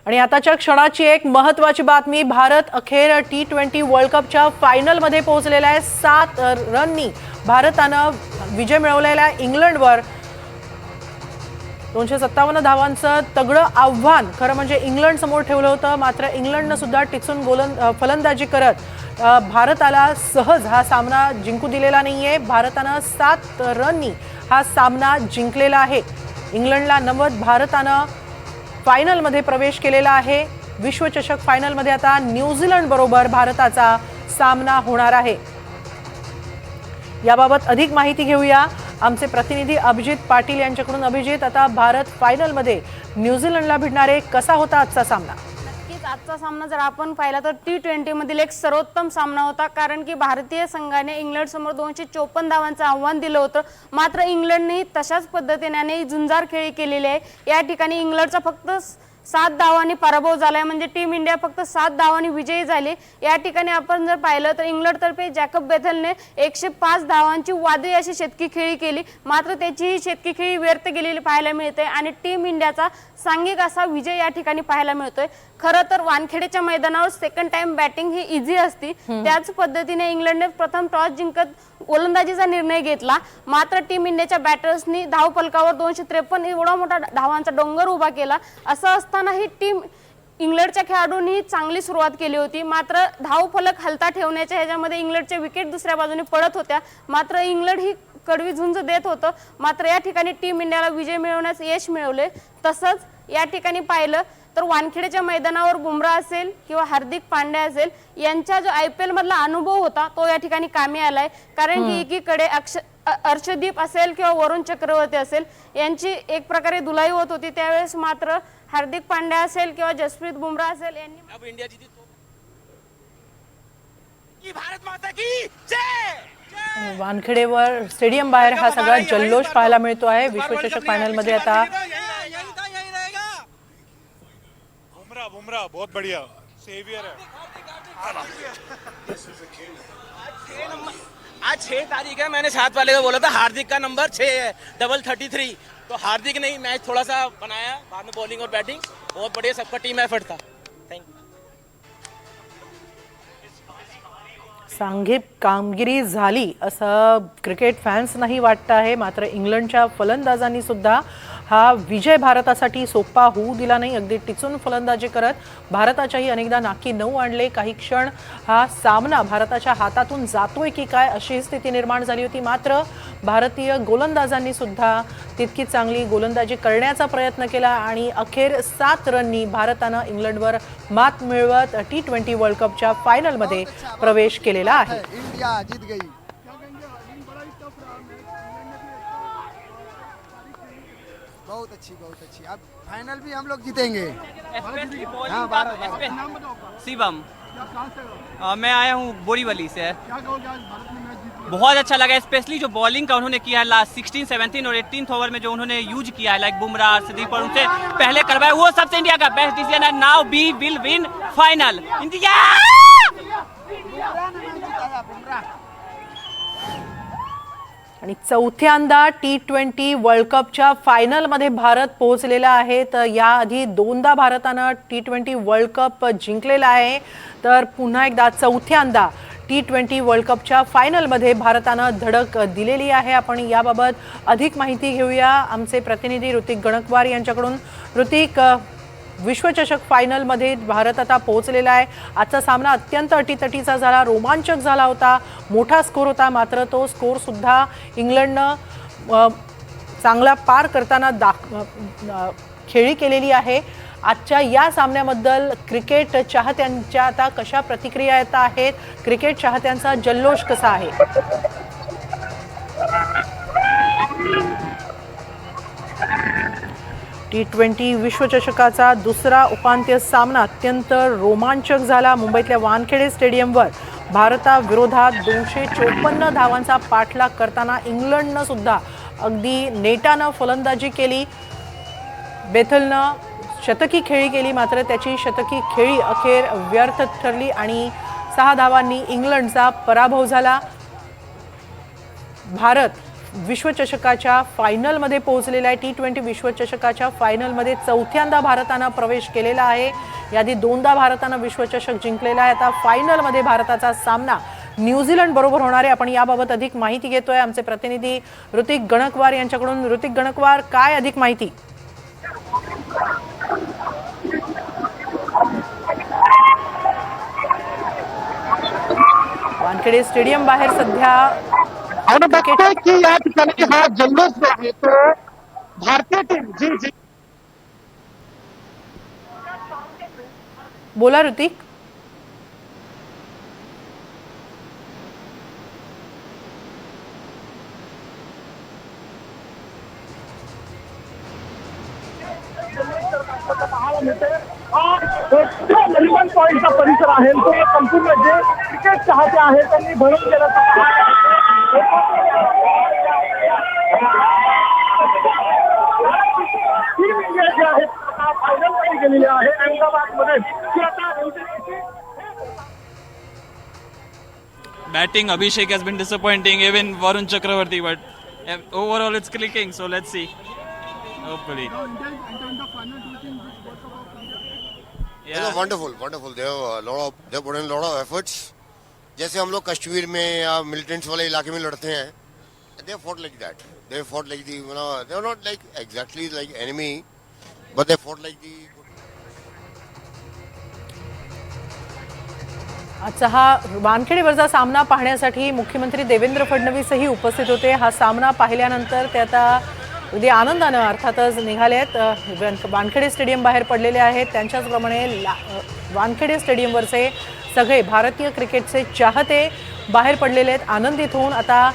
आणि आताच्या क्षणाची एक महत्त्वाची बातमी, भारत अखेर T20 वर्ल्ड कपच्या फायनलमध्ये पोहोचलेला आहे। 7 रननी भारताने विजय मिळवलेला इंग्लंडवर। 257 धावांचं तगडं आव्हान खरं म्हणजे इंग्लंड समोर ठेवलं होतं, मात्र इंग्लंडने सुद्धा टिकून फलंदाजी करत भारताला सहज हा सामना जिंकू दिलेला नाहीये। भारताने 7 रननी हा सामना जिंकलेला आहे। इंग्लंडला 90, भारताने फायनल मध्ये प्रवेश केलेला आहे। विश्वचषक फायनल मध्ये आता न्यूझीलंड बरोबर भारताचा सामना होणार आहे। याबाबत अधिक माहिती घेऊया आमचे प्रतिनिधी अभिजित पाटील यांच्याकडून। अभिजित, आता भारत फायनल मध्ये न्यूझीलंडला भिडणार आहे, कसा होता आजचा सामना? नक्कीच आजचा सामना जर आपण पाहिला तर T20 मधील एक सर्वोत्तम सामना होता, कारण की भारतीय संघाने इंग्लंड समोर 254 धावांचं आव्हान दिलं होतं। मात्र इंग्लंडने तशाच पद्धतीने झुंजार खेळी केलेली आहे। या ठिकाणी इंग्लंडचा फक्त 7 धावांनी पराभव झालाय, म्हणजे टीम इंडिया फक्त 7 धावांनी विजयी झाली। या ठिकाणी आपण जर पाहिलं तर इंग्लंडतर्फे जॅकब बेथलने 105 धावांची वादळी अशी शतकी खेळी केली, मात्र त्याची ही शतकी खेळी व्यर्थ गेलेली पाहायला मिळते आणि टीम इंडियाचा सांघिक असा विजय या ठिकाणी पाहायला मिळतोय। खरं तर वानखेडेच्या मैदानावर सेकंड टाइम बॅटिंग ही इझी असती, त्याच पद्धतीने इंग्लंडने प्रथम टॉस जिंकत गोलंदाजीचा निर्णय घेतला, मात्र टीम इंडियाच्या बॅटर्सनी धाव फलकावर 253 एवढा मोठा धावांचा डोंगर उभा केला। असं असताना ही टीम इंग्लंडच्या खेळाडूंनी चांगली सुरुवात केली होती, मात्र धाव फलक हलता ठेवण्याच्या ह्याच्यामध्ये इंग्लंडच्या विकेट दुसऱ्या बाजूने पडत होत्या, मात्र इंग्लंड ही कडवी झुंज देत होतं। मात्र या ठिकाणी टीम इंडियाला विजय मिळवण्यास यश मिळवले। तसंच या ठिकाणी पाहिलं तर वानखेडेच्या मैदानावर बुमराह असेल किंवा हार्दिक पांड्या असेल, यांचा जो IPL मधला अनुभव होता तो या ठिकाणी कामी आलाय, कारण की एकीकडे अर्शदीप असेल किंवा वरुण चक्रवर्ती असेल यांची एक प्रकारे धुलाई होत होती, त्यावेळेस मात्र हार्दिक पांड्या असेल किंवा जसप्रीत बुमराह असेल यांनी अब इंडिया जीती की भारत माता की जय। वानखेडेवर स्टेडियम बाहेर हा सगळा जल्लोष पाहायला मिळतो आहे। विश्वचषक फायनल मध्ये आता बुमराह बहुत बढ़िया सेवियर है। आज 6 तारीख है, मैंने 7 वाले को बोला था हार्दिक का नंबर 6 है, डबल 33, तो हार्दिक ने मैच थोड़ा सा बनाया, बाद में बॉलिंग और बैटिंग बहुत बढ़िया, सबका टीम एफर्ट था। Thank you. सांघिक कामगिरी झाली असं क्रिकेट फॅन्सनाही वाटतं आहे, मात्र इंग्लंडच्या फलंदाजांनी सुद्धा हा विजय भारतासाठी सोपा होऊ दिला नाही। अगदी टिचून फलंदाजी करत भारताच्याही अनेकदा नाकी नऊ आणले। काही क्षण हा सामना भारताच्या हातातून जातोय की काय अशी स्थिती निर्माण झाली होती, मात्र भारतीय गोलंदाजांनी सुद्धा तितकी चांगली गोलंदाजी करण्याचा प्रयत्न केला आणि अखेर 7 रननी भारतानं इंग्लंडवर मात मिळवत T20 वर्ल्ड कपच्या फायनलमध्ये प्रवेश केलेला आहे। इंडिया जीत गई। बहुत अच्छी। अब फाइनल भी हम लोग जीतेंगे। हाँ, शिवम, मैं आया हूँ बोरीवली से। बहुत अच्छा लगा, स्पेशली जो बॉलिंग का उन्होंने किया है लास्ट 16, 17 और 18 ओवर में जो उन्होंने यूज किया है, लाइक बुमराह, अर्शदीप और उनसे पहले करवाया, वो सबसे इंडिया का बेस्ट डिसीजन है। Now we will win final India. आणि चौथ्यांदा T20 वर्ल्ड कपच्या फायनलमध्ये भारत पोहोचलेला आहे। तर याआधी 2दा भारतानं T20 वर्ल्ड कप जिंकलेला आहे, तर पुन्हा एकदा चौथ्यांदा T20 वर्ल्ड कपच्या फायनलमध्ये भारतानं धडक दिलेली आहे। आपण याबाबत अधिक माहिती घेऊया आमचे प्रतिनिधी ऋतिक गणकवार यांच्याकडून। ऋतिक, विश्वचषक फायनलमध्ये भारत आता पोहोचलेला आहे। आजचा सामना अत्यंत अटीतटीचा झाला, रोमांचक झाला होता, मोठा स्कोर होता, मात्र तो स्कोर सुद्धा इंग्लंडनं चांगला पार करताना खेळी केलेली आहे। आजच्या या सामन्याबद्दल क्रिकेट चाहत्यांच्या आता कशा प्रतिक्रिया येत आहेत, क्रिकेट चाहत्यांचा जल्लोष कसा आहे? T20 विश्वचषकाचा दुसरा उपांत्य सामना अत्यंत रोमांचक झाला। मुंबईतल्या वानखेडे स्टेडियमवर भारताविरोधात 254 धावांचा पाठलाग करताना इंग्लंडनं सुद्धा अगदी नेटानं फलंदाजी केली। बेथलनं शतकी खेळी केली, मात्र त्याची शतकी खेळी अखेर व्यर्थ ठरली आणि 6 धावांनी इंग्लंडचा पराभव झाला। भारत विश्वचषकाच्या फायनलमध्ये पोहोचलेला आहे। T20 विश्वचषकाच्या फायनलमध्ये चौथ्यांदा भारतानं प्रवेश केलेला आहे। याआधी दोनदा भारतानं विश्वचषक जिंकलेला आहे। आता फायनलमध्ये भारताचा सामना न्यूझीलंड बरोबर होणार आहे। आपण याबाबत अधिक माहिती घेतोय आमचे प्रतिनिधी ऋतिक गणकवार यांच्याकडून। ऋतिक गणकवार, काय अधिक माहिती? वानखेडे स्टेडियम बाहेर सध्या आणि बघतोय की या ठिकाणी हा जल्लोष जो आहे तो भारतीय टीम जी बोला ऋतिक। वॉलीबॉल पॉईंटचा परिसर आहे तो संपूर्ण जे क्रिकेट चाहते आहेत त्यांनी भरून गेला। टीम इंडिया जी आहे फायनलमध्ये गेलेली आहे अहमदाबादमध्ये। Batting Abhishek has been disappointing, even Varun Chakravarti, but overall it's clicking, so let's see. Hopefully. Yeah. Wonderful. They put in a lot of efforts. जैसे हम लोग कश्मीर में या मिलिटेंट्स वाले इलाके में लड़ते हैं, they fought like that. They fought like the, they were not like exactly like enemy, but they fought like the. आजचा हा वानखेडेवरचा सामना पाहण्यासाठी मुख्यमंत्री देवेंद्र फडणवीसही उपस्थित होते। हा सामना पाहिल्यानंतर ते आता अगदी आनंदानं अर्थातच निघाले आहेत। वानखेडे स्टेडियम बाहेर पडलेले आहेत। त्यांच्याचप्रमाणे वानखेडे स्टेडियमवरचे सगळे भारतीय क्रिकेटचे चाहते बाहेर पडलेले आहेत आनंदित होऊन। आता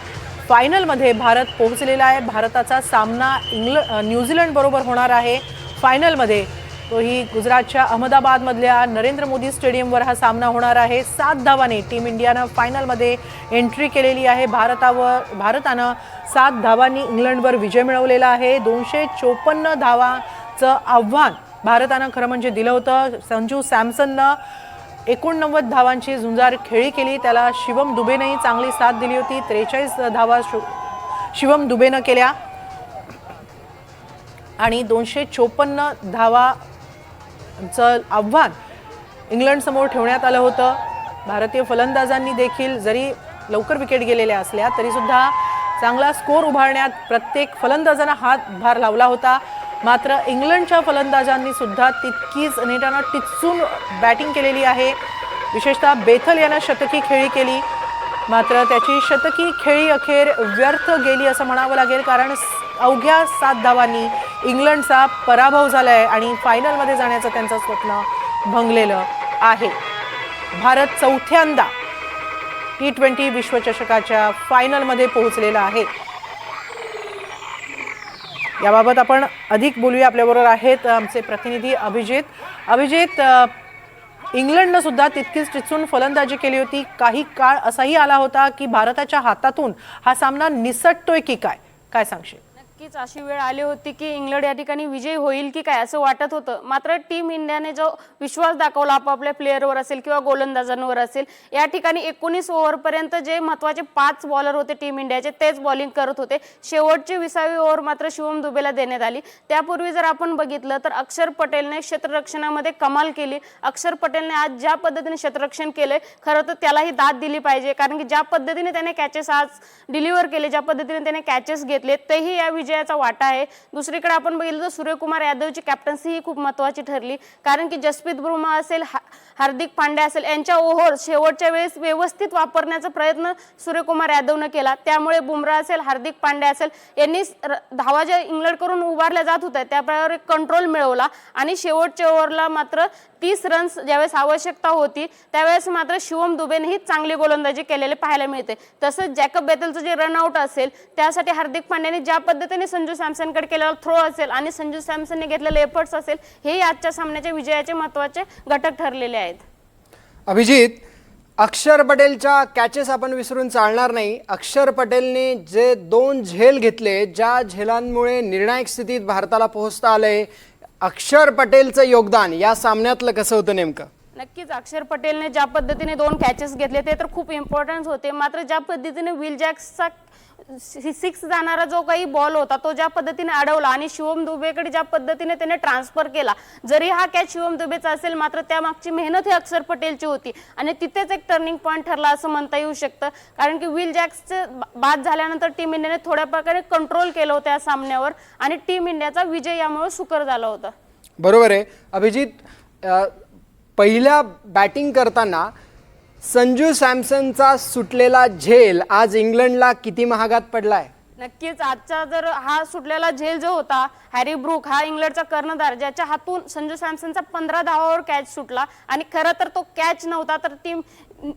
फायनलमध्ये भारत पोहोचलेला आहे। भारताचा सामना न्यूझीलंड बरोबर होणार आहे फायनलमध्ये। तोही गुजरातच्या अहमदाबादमधल्या नरेंद्र मोदी स्टेडियमवर हा सामना होणार आहे। 7 धावांनी टीम इंडियानं फायनलमध्ये एंट्री केलेली आहे। भारतानं 7 धावांनी इंग्लंडवर विजय मिळवलेला आहे। 254 धावांचं आव्हान भारतानं खरं म्हणजे दिलं होतं। संजू सॅमसननं 89 धावांची झुंजार खेळी केली, त्याला शिवम दुबेनेही चांगली साथ दिली होती। 43 धावा शिवम दुबेनं केल्या आणि 254 धावांचं आव्हान इंग्लंड समोर ठेवण्यात आलं होतं। भारतीय फलंदाजांनी देखील जरी लवकर विकेट गेलेल्या असल्या तरी सुद्धा चांगला स्कोर उभारण्यात प्रत्येक फलंदाजांना हातभार लावला होता। मात्र इंग्लंडच्या फलंदाजांनी सुद्धा तितकीच नेटानं टिचून बॅटिंग केलेली आहे। विशेषतः बेथल यानं शतकी खेळी केली, मात्र त्याची शतकी खेळी अखेर व्यर्थ गेली असं म्हणावं लागेल, कारण अवघ्या 7 धावांनी इंग्लंडचा पराभव झाला आहे आणि फायनलमध्ये जाण्याचं त्यांचं स्वप्न भंगलेलं आहे। भारत चौथ्यांदा T20 विश्वचषकाच्या फायनलमध्ये पोहोचलेला आहे। याबाबत आपण अधिक बोलूया। आपल्याबरोबर आहेत आमचे प्रतिनिधी अभिजित। इंग्लंडनं सुद्धा तितकीच टिचून फलंदाजी केली होती। काही काळ असाही आला होता की भारताच्या हातातून हा सामना निसटतोय की काय सांगशील? नक्कीच अशी वेळ आली होती की इंग्लंड या ठिकाणी विजयी होईल की काय असं वाटत होतं। मात्र टीम इंडियाने जो विश्वास दाखवला आपापल्या प्लेअरवर असेल किंवा गोलंदाजांवर असेल, या ठिकाणी 19 ओव्हरपर्यंत जे महत्त्वाचे 5 बॉलर होते टीम इंडियाचे तेच बॉलिंग करत होते। शेवटची 20वी ओव्हर मात्र शिवम दुबेला देण्यात आली। त्यापूर्वी जर आपण बघितलं तर अक्षर पटेलने क्षेत्ररक्षणामध्ये कमाल केली। अक्षर पटेलने आज ज्या पद्धतीने क्षेत्ररक्षण केलंय, खरं तर त्यालाही दाद दिली पाहिजे, कारण की ज्या पद्धतीने त्याने कॅचेस आज डिलिव्हर केले, ज्या पद्धतीने त्याने कॅचेस घेतले, तेही या विजयाचा वाटा आहे। दुसरीकडे आपण बघितलं तर सूर्यकुमार यादवची कॅप्टन्सी ही खूप महत्त्वाची ठरली, कारण की जसप्रीत बुमराह असेल, हार्दिक पांड्या असेल, यांच्या ओव्हर शेवटच्या वेळेस व्यवस्थित वापरण्याचा प्रयत्न सूर्यकुमार यादवनं केला। त्यामुळे बुमराह असेल, हार्दिक पांड्या असेल यांनी धावा ज्या इंग्लंडकडून उभारल्या जात होत्या त्यावर एक कंट्रोल मिळवला आणि शेवटच्या ओव्हरला मात्र 30 रन्स ज्यावेळेस आवश्यकता होती त्यावेळेस मात्र शिवम दुबेनेही चांगली गोलंदाजी केलेले पाहायला मिळते। तसंच जॅकब बेथलचं जे रनआउट असेल त्यासाठी हार्दिक पांड्याने ज्या पद्धतीने संजू सॅमसनकडे केलेला थ्रो असेल आणि संजू सॅमसनने घेतलेले एफर्ट्स असेल, हे आजच्या सामन्याच्या विजयाचे महत्त्वाचे घटक ठरलेले आहेत। अभिजित, अक्षर पटेलच्या कॅचेस आपण विसरून चालणार नाही। अक्षर पटेलने जे 2 झेल घेतले, ज्या झेलांमुळे निर्णायक स्थितीत भारताला पोहोचता आले, अक्षर पटेलचं योगदान या सामन्यातलं कसं होतं नेमकं? नक्कीच अक्षर पटेलने ज्या पद्धतीने 2 कॅचेस घेतले ते तर खूप इम्पॉर्टंट होते, मात्र ज्या पद्धतीने विल जॅक्सचा 6 जाणारा जो काही बॉल होता तो ज्या पद्धतीने अडवला आणि शिवम दुबेकडे ज्या पद्धतीने त्याने ट्रान्सफर केला, जरी हा कॅच शिवम दुबेचा असेल मात्र त्यामागची मेहनत ही अक्षर पटेलची होती आणि तिथेच एक टर्निंग पॉईंट ठरला असं म्हणता येऊ शकतं. कारण की विल जॅक्सचे बाद झाल्यानंतर टीम इंडियाने थोड्या प्रकारे कंट्रोल केलं होतं या सामन्यावर आणि टीम इंडियाचा विजय यामुळे सुकर झाला होता. बरोबर आहे अभिजित. पहिल्या बॅटिंग करताना संजू सॅमसनचा सुटलेला झेल आज इंग्लंडला किती महागात पडलाय? नक्कीच आजचा जर हा सुटलेला झेल जो होता, हॅरी ब्रूक हा इंग्लंडचा कर्णधार ज्याच्या हातून संजू सॅमसनचा 15 धावावर कॅच सुटला आणि खरं तर तो कॅच नव्हता तर टीम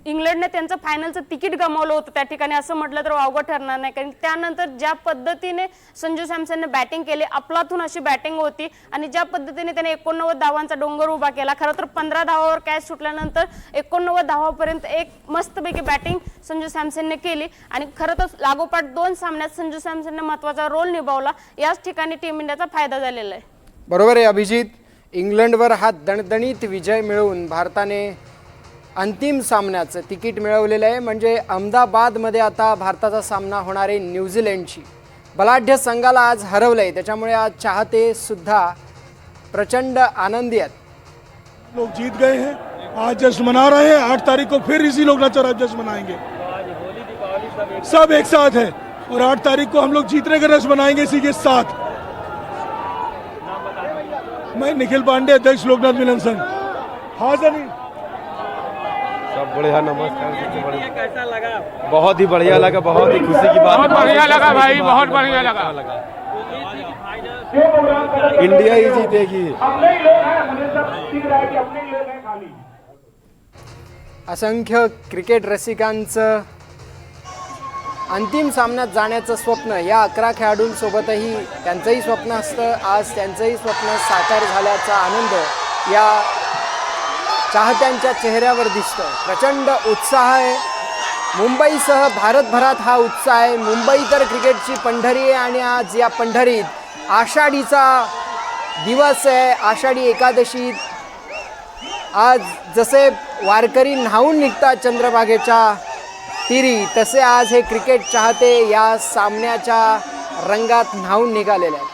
इंग्लंडने त्यांचं फायनलचं तिकीट गमावलं होतं त्या ठिकाणी असं म्हटलं तर वावगं ठरणार नाही. कारण त्यानंतर ज्या पद्धतीने संजू सॅमसनने बॅटिंग केली, अफलातून अशी बॅटिंग होती आणि ज्या पद्धतीने त्याने 89 धावांचा डोंगर उभा केला. खरं तर 15 धावावर कॅच सुटल्यानंतर 89 धावापर्यंत एक मस्तपैकी बॅटिंग संजू सॅमसनने केली आणि खरं तर लागोपाठ 2 सामन्यात संजू सॅमसनने महत्त्वाचा रोल निभावला. याच ठिकाणी टीम इंडियाचा फायदा झालेला आहे. बरोबर आहे अभिजित. इंग्लंडवर हा दणदणीत विजय मिळवून भारताने अंतिम सामन्याचं तिकीट मिळवलेलं आहे. म्हणजे अहमदाबादमध्ये आता भारताचा सामना होणार आहे न्यूझीलंडशी. बलाढ्य संघाला आज हरवलंय, त्याच्यामुळे आज चाहते सुद्धा प्रचंड आनंदी आहेत. लोग जीत गए हैं, आज जश्न मना रहे हैं. 8 तारीख को फिर इसी लोग नचर जश्न मनाएंगे, सब एक साथ है और 8 तारीख को हम लोग जीतने का रश्न मनाएंगे इसी के साथ. मैं निखिल पांडे, अध्यक्ष लोकनाथ मिलन संघ. हाँ सर, सब बढ़िया. नमस्कार. कैसा लगा? बहुत ही बढ़िया लगा, बहुत ही खुशी की बात. बहुत बढ़िया लगा भाई, बहुत बढ़िया लगा. इंडिया ही जीतेगी. असंख्य क्रिकेट रसिकांचं अंतिम सामन्यात जाण्याचं स्वप्न या 11 खेळाडूंसोबतही त्यांचंही स्वप्न असतं. आज त्यांचंही स्वप्न साकार झाल्याचा आनंद या चाहत्यांच्या चेहऱ्यावर दिसतोय. प्रचंड उत्साह आहे. मुंबईसह भारतभरात हा उत्साह आहे. मुंबई तर क्रिकेटची पंढरी आहे आणि आज या पंढरीत आषाढीचा दिवस आहे. आषाढी एकादशी. आज जसे वारकरी न्हावून निघतात चंद्रभागेच्या तीरी, तसे आज हे क्रिकेट चाहते या सामन्याच्या रंगात न्हावून निघालेले आहेत.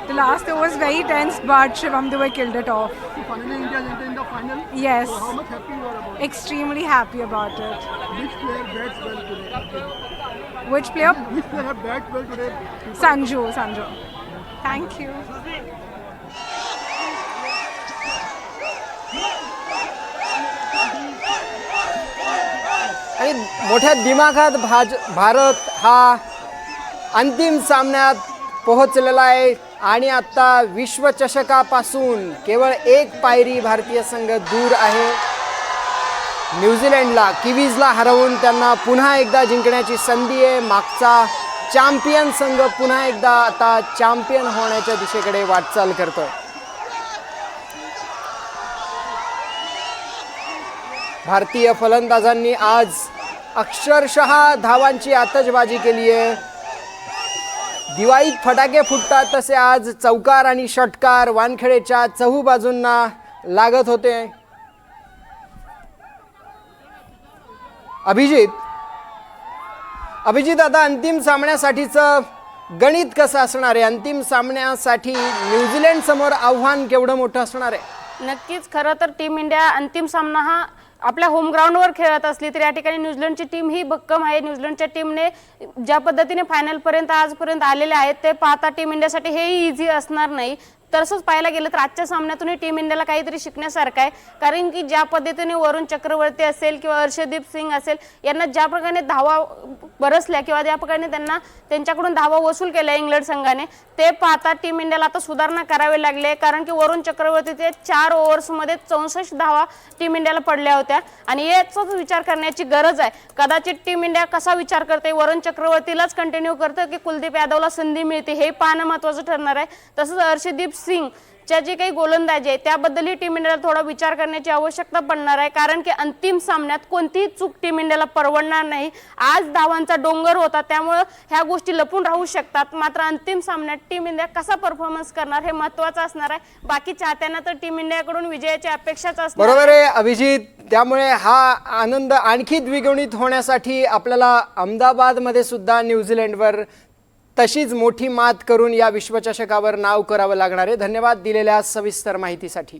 The last over was very tense, but Shivam Dubey killed it off. Finally, India is in the final. Yes. So how much happy you are about it? Extremely happy about it. Which player bats well today? Which player? Which player have bat well today? Sanju. Thank you. आणि मोठ्या दिमागात भारत हा अंतिम सामन्यात पोहोचलेला आहे आणि आता विश्वचषकापासून केवळ 1 पायरी भारतीय संघ दूर आहे. न्यूझीलंडला, किवीजला हरवून त्यांना पुन्हा एकदा जिंकण्याची संधी आहे. मागचा चॅम्पियन संघ पुन्हा एकदा आता चॅम्पियन होण्याच्या दिशेकडे वाटचाल करतोय. भारतीय फलंदाजांनी आज अक्षरशः धावांची आतषबाजी केली आहे. दिवाळीत फटाके फुटतात तसे आज चौकार आणि षटकार वानखेडेच्या चहू बाजूंना लागत होते. अभिजित आता अंतिम सामन्यासाठीचं गणित कसं असणार आहे? अंतिम सामन्यासाठी न्यूझीलंड समोर आव्हान केवढं मोठं असणार आहे? नक्कीच. खरं तर टीम इंडिया अंतिम सामना हा आपल्या होम ग्राउंडवर खेळत असली तरी या ठिकाणी न्यूझीलंडची टीम ही भक्कम आहे. न्यूझीलंडच्या टीमने ज्या पद्धतीने फायनलपर्यंत आजपर्यंत आलेले आहेत ते पाहता टीम इंडियासाठी हेही इझी असणार नाही. तसंच पाहायला गेलं तर आजच्या सामन्यातूनही टीम इंडियाला काहीतरी शिकण्यासारखं आहे. कारण की ज्या पद्धतीने वरुण चक्रवर्ती असेल किंवा अर्शदीप सिंग असेल यांना ज्या प्रकारे धावा बरसल्या किंवा ज्या प्रकारे त्यांच्याकडून धावा वसूल केल्या इंग्लंड संघाने, ते पाहता टीम इंडियाला आता सुधारणा करावी लागली. कारण की वरुण चक्रवर्तीचे 4 ओव्हर्समध्ये 64 धावा टीम इंडियाला पडल्या होत्या आणि याचाच विचार करण्याची गरज आहे. कदाचित टीम इंडिया कसा विचार करते, वरुण चक्रवर्तीलाच कंटिन्यू करतं की कुलदीप यादवला संधी मिळते, हे पाहणं महत्त्वाचं ठरणार आहे. तसंच अर्शदीप सिंग च्या जे काही गोलंदाजी आहे त्याबद्दलही टीम इंडियाला थोडा विचार करण्याची आवश्यकता पडणार आहे, कारण की अंतिम सामन्यात कोणतीही चूक टीम इंडियाला परवडणार नाही. आज धावांचा डोंगर होता त्यामुळे ह्या गोष्टी लपून राहू शकतात, मात्र अंतिम सामन्यात टीम इंडिया कसा परफॉर्मन्स करणार हे महत्त्वाचं असणार आहे. बाकी चाहत्यांना तर टीम इंडियाकडून विजयाची अपेक्षाच असणार. बरोबर आहे अभिजित. त्यामुळे हा आनंद आणखी द्विगुणित होण्यासाठी आपल्याला अहमदाबादमध्ये सुद्धा न्यूझीलंडवर तशीच मोठी मात करून या विश्वचषकावर नाव करावं लागणार आहे. धन्यवाद दिलेल्या सविस्तर माहितीसाठी.